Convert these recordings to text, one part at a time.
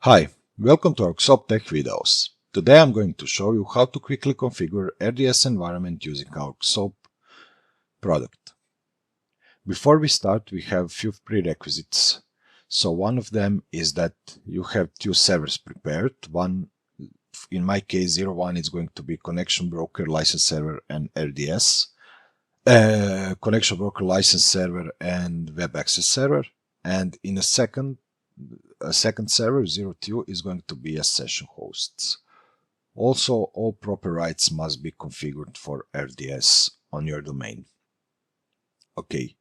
Hi, welcome to our XOAP Tech videos. Today I'm going to show you how to quickly configure RDS environment using our XOAP product. Before we start, we have few prerequisites. So one of them is that you have two servers prepared. One, in my case, 01 is going to be connection broker, license server, and RDS. Connection broker, license server, and web access server. And in a second server, 02, is going to be a session hosts. Also, all proper rights must be configured for RDS on your domain. Okay,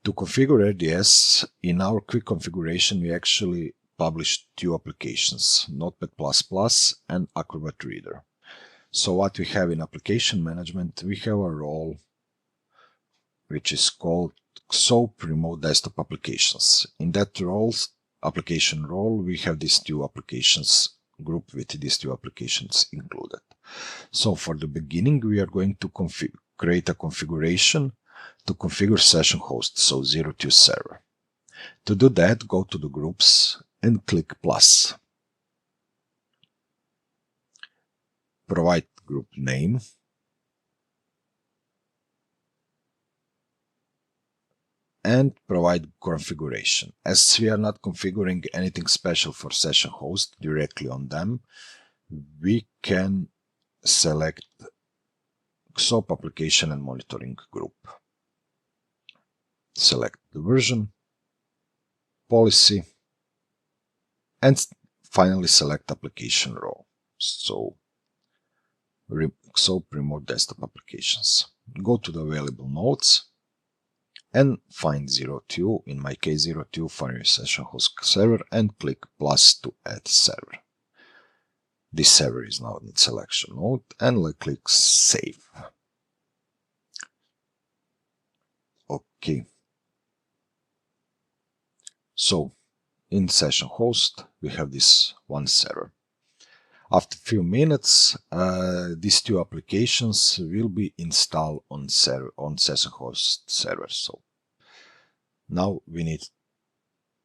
to configure RDS, in our quick configuration, we actually published two applications, Notepad++ and Acrobat Reader. So what we have in application management, we have a role which is called XOAP Remote Desktop Applications. In that application role, we have these two applications group with these two applications included. So for the beginning, we are going to create a configuration to configure session host, so 02 server. To do that, go to the groups and click plus. Provide group name. And provide configuration. As we are not configuring anything special for session host directly on them, we can select XOAP application and monitoring group. Select the version, policy, and finally select application role. So XOAP remote desktop applications. Go to the available nodes and find 02, in my case 02 for your session host server, and click plus to add server. This server is now in selection mode, and click save. Okay. So in session host, we have this one server. After a few minutes, these two applications will be installed on session host server. So now we need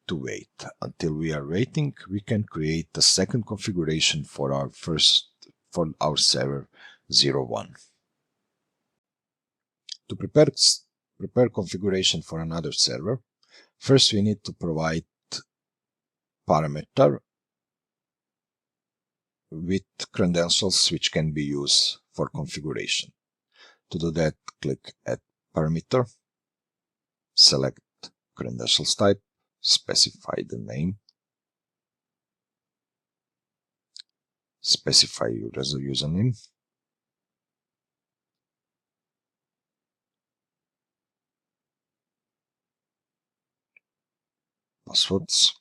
to wait. Until we are waiting, we can create a second configuration for our server 01. To prepare configuration for another server, first we need to provide parameter with credentials which can be used for configuration. To do that, click Add Parameter, select credentials type, specify the name, specify your username, passwords,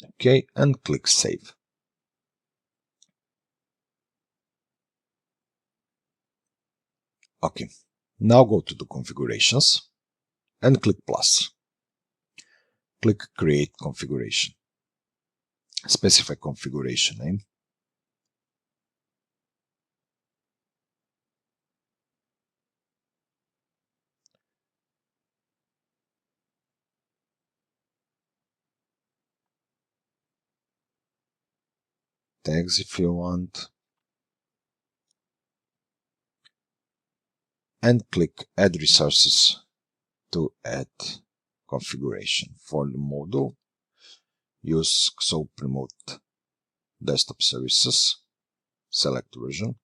okay, and click Save. Okay, now go to the configurations and click plus. Click Create Configuration. Specify configuration name. Tags if you want. And click Add Resources to add configuration. For the module, use XOAP Remote Desktop Services, select version,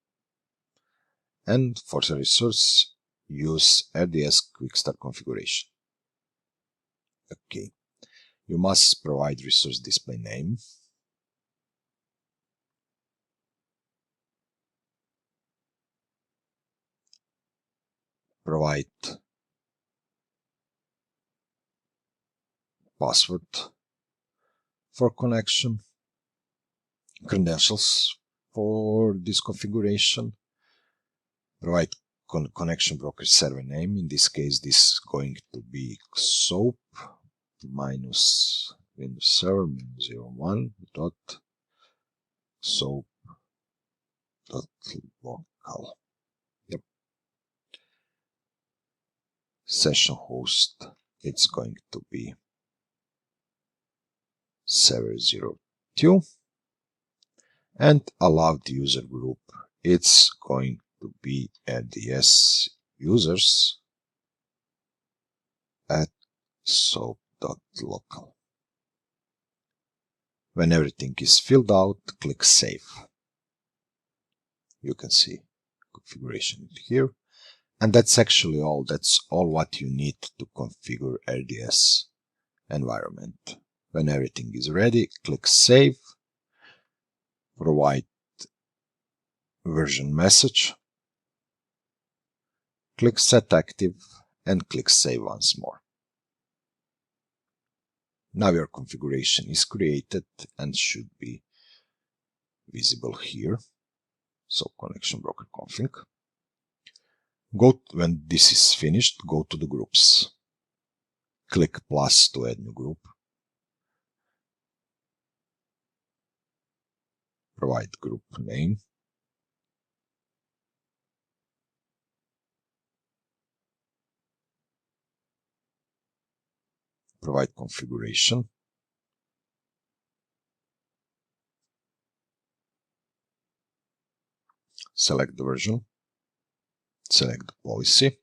and for the resource, use RDS Quick Start Configuration. Okay, you must provide resource display name, provide password for connection, credentials for this configuration, provide connection broker server name. In this case, this is going to be XOAP minus Windows Server -01 dot XOAP dot local. Yep. session host, it's going to be server 02, and allowed user group, it's going to be RDS users at XOAP.local. When everything is filled out, click Save. You can see configuration here. And that's actually all. That's all what you need to configure RDS environment. When everything is ready, click Save, provide version message, click Set Active, and click Save once more. Now your configuration is created and should be visible here. So connection broker config. When this is finished, go to the groups. Click plus to add new group. Provide group name. Provide configuration. Select the version. Select the policy.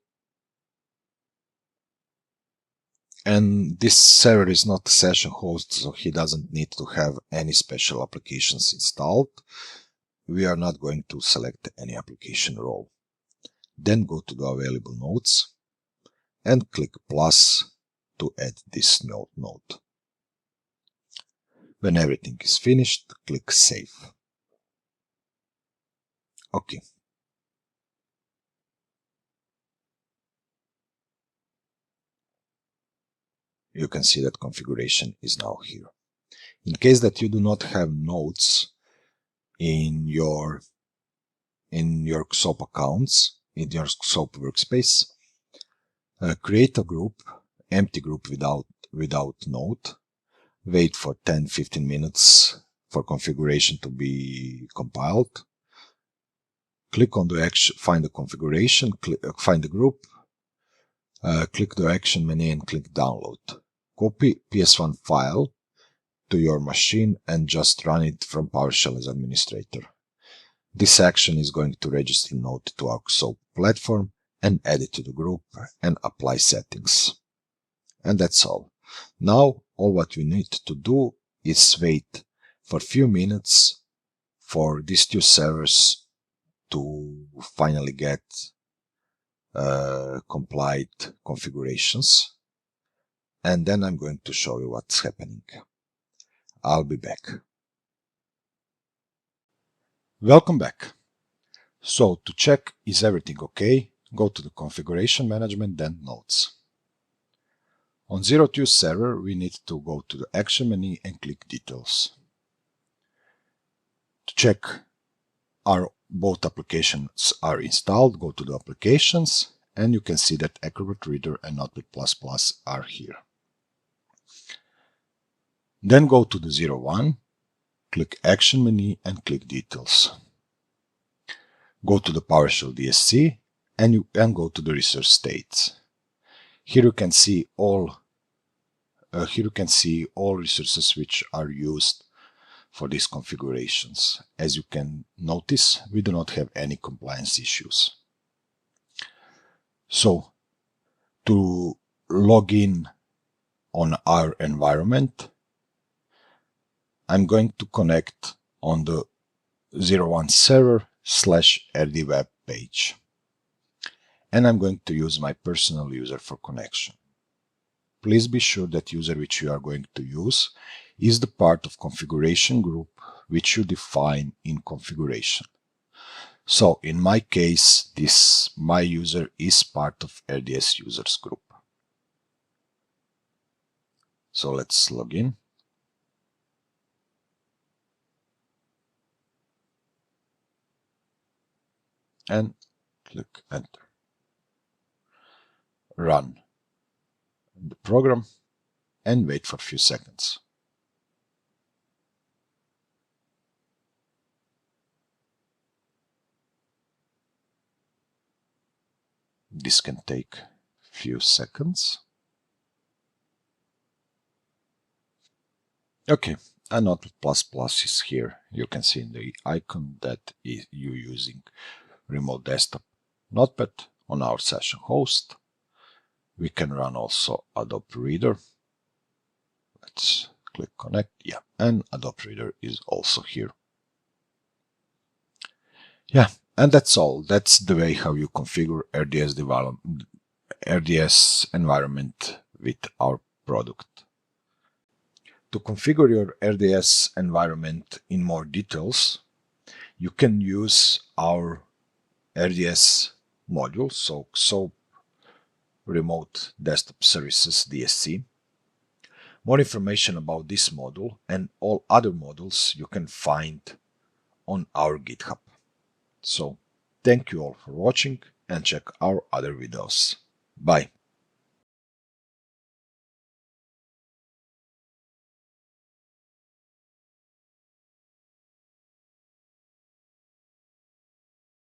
And this server is not a session host, so he doesn't need to have any special applications installed. We are not going to select any application role. Then go to the available nodes and click plus to add this node. When everything is finished, click Save. Okay. You can see that configuration is now here. In case that you do not have nodes in your XOAP accounts, in your XOAP workspace, create a group, empty group without node. Wait for 10-15 minutes for configuration to be compiled. Click on the action, find the configuration, find the group, click the action menu and click download. Copy PS1 file to your machine and just run it from PowerShell as administrator. This action is going to register node to our XOAP platform and add it to the group and apply settings. And that's all. Now, all what we need to do is wait for a few minutes for these two servers to finally get complied configurations. And then I'm going to show you what's happening. I'll be back. Welcome back. So to check is everything okay, go to the configuration management, then nodes. On 02 server, we need to go to the action menu and click details. To check both applications are installed, go to the applications, and you can see that Acrobat Reader and Notepad++ are here. Then go to the 01, click action menu and click details. Go to the PowerShell DSC and go to the resource states. Here you can see all resources which are used for these configurations. As you can notice, we do not have any compliance issues. So to log in on our environment, I'm going to connect on the 01 server /rd web page. And I'm going to use my personal user for connection. Please be sure that user which you are going to use is the part of configuration group which you define in configuration. So in my case, my user is part of RDS users group. So let's log in. And click enter. Run the program and wait for a few seconds. This can take a few seconds. Okay, a Notepad++ is here. You can see in the icon that you're using remote desktop Notepad on our session host. We can run also Adobe Reader. Let's click connect. Yeah, and Adobe Reader is also here. Yeah, and that's all. That's the way how you configure RDS environment with our product. To configure your RDS environment in more details, you can use our RDS module, so XOAP Remote Desktop Services DSC. More information about this module and all other modules you can find on our GitHub. So, thank you all for watching and check our other videos. Bye.